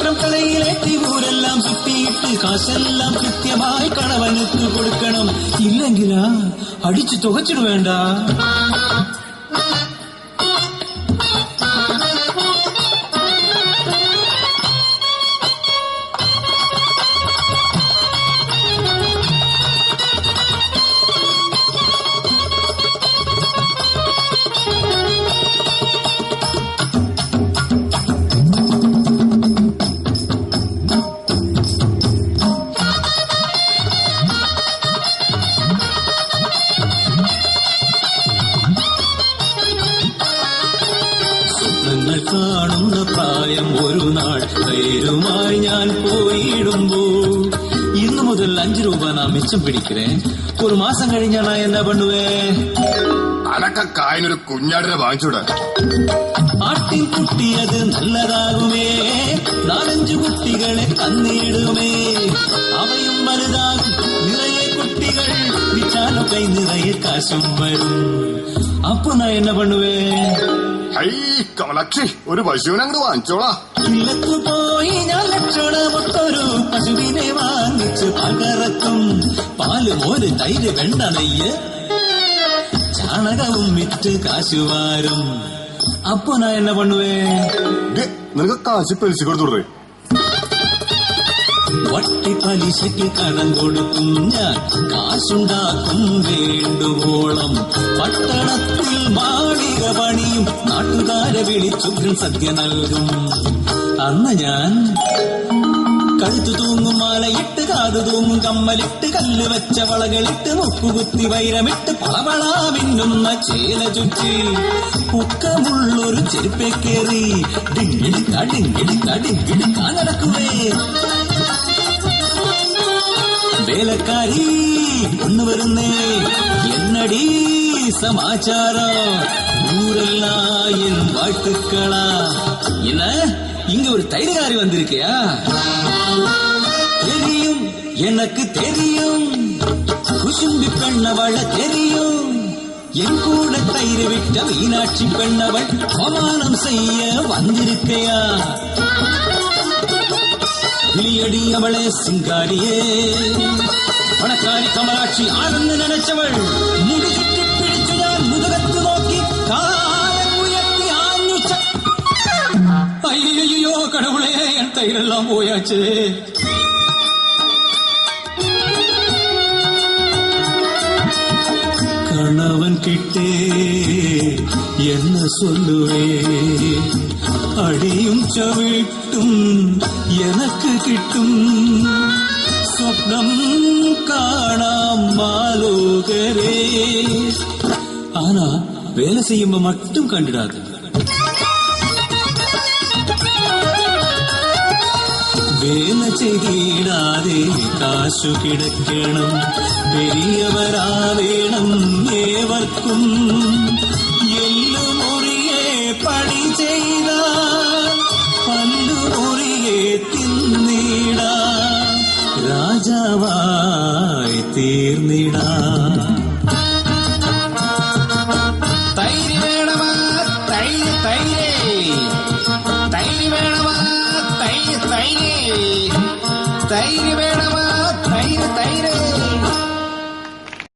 വർഷം കളയിലേറ്റി ഊരെല്ലാം ചുറ്റിയിട്ട് കാശെല്ലാം കൃത്യമായി കണവനുക്ക് കൊടുക്കണം. ഇല്ലെങ്കിലാ അടിച്ചു തുകച്ചിടു വേണ്ട. കാണുന്ന പ്രായം ഒരു നാൾ കയ്യിലുമായി ഞാൻ പോയിടുമ്പോൾ ഇന്നു മുതൽ 5 രൂപ നാം മിച്ചം പിടിக்கிறേ. ഒരു മാസം കഴിഞ്ഞാ ഞാൻ എന്നാ പണ്ടുവേ അനക്ക കായനൊരു കുഞ്ഞാടിനെ വാങ്ങിച്ചൂടെ? ആട്ടിൻ കുട്ടിയത് നല്ലതാകുമേ, 4-5 കുട്ടികളെ തന്നിടുമേ. അവയും വലുതാകും നിറയെ കുട്ടികൾ, വിച്ചാലോ കൈ നിറയെ കാശും വരും. അപ്പൊ ഞാൻ എന്നാ പണ്ടുവേ കമലാക്ഷി ഒരു പശുവിനെ അങ്ങോട്ട് വാങ്ങിച്ചോളാ. ഇല്ലത്തു പോയി ഞാൻ ലക്ഷണമൊത്തൊരു പശുവിനെ വാങ്ങിച്ച് പകർത്തും. പാല് മോര് തൈര് വെണ്ണ നെയ്യ് ചാണകവും വിറ്റ് കാശുവാരും. അപ്പൊ ഞാൻ എന്നാ പണ്ടുവേ നിനക്ക് കാശ് പലിശ കൊടുത്തുടേ? വട്ടി പലിശയ്ക്ക് കടം കൊടുക്കും ഞാൻ, കാശുണ്ടാക്കും വേണ്ടുവോളം. പട്ടണത്തിൽ മാളിക പണിയും, നാട്ടുകാരെ വിളിച്ചുഗ്രൻ സദ്യ നൽകും. അന്ന് ഞാൻ കഴുത്തു തൂങ്ങും മാലയിട്ട്, കാതു തൂങ്ങും കമ്മലിട്ട്, കല്ല് വെച്ച വളകളിട്ട്, മുക്കുകുത്തി വൈരമിട്ട്, പളപളാ മിന്നുന്ന ചേല ചുറ്റി, പൊക്കമുള്ളൊരു ചെരുപ്പേ കയറി ഡിങ്കിടിക്കാ ഡിങ്കിടിക്കാ ഡിങ്കിടിക്കാ നടക്കുവേ. വേലക്കാരി ഒന്ന് വരുന്നേ, എന്നടി സമാചാരം, ஊரெல்லாம் என் வாழ்த்துக்களா. என்ன இங்க ஒரு தைரியக்காரி வந்திருக்கியா? தெரியும் எனக்கு தெரியும், குசும்பி பெண்ணவள தெரியும். என் கூட தயிர் விட்ட மீனாட்சி பெண்ணவள் அவமானம் செய்ய வந்திருக்கையா? கிளியடி அவளே சிங்காரியே, பணக்காரி கமலாட்சி ஆனந்து நினைச்சவள் முடி சுற்றி பிடிச்சுதான் முதுகத்து நோக்கி காலம் உயர்த்தி ஆഞ്ഞുச்ச. ஐயோ கடவுளே, என் தயிரெல்லாம் போயாச்சு. கணவன் கிட்டே என்ன சொல்லுவே, அடியும் ചവിട്ടും எனக்கு കിട്ടും. സ്വപ്നം കാണാം മാലോകരേ, ஆனா வேலை செய்யும்ப மட்டும் கண்டிடாது. வேலை செய்திடாதே காசு കിടക്കണം, பெரியவரா வேണം ஏவர்க்கும்.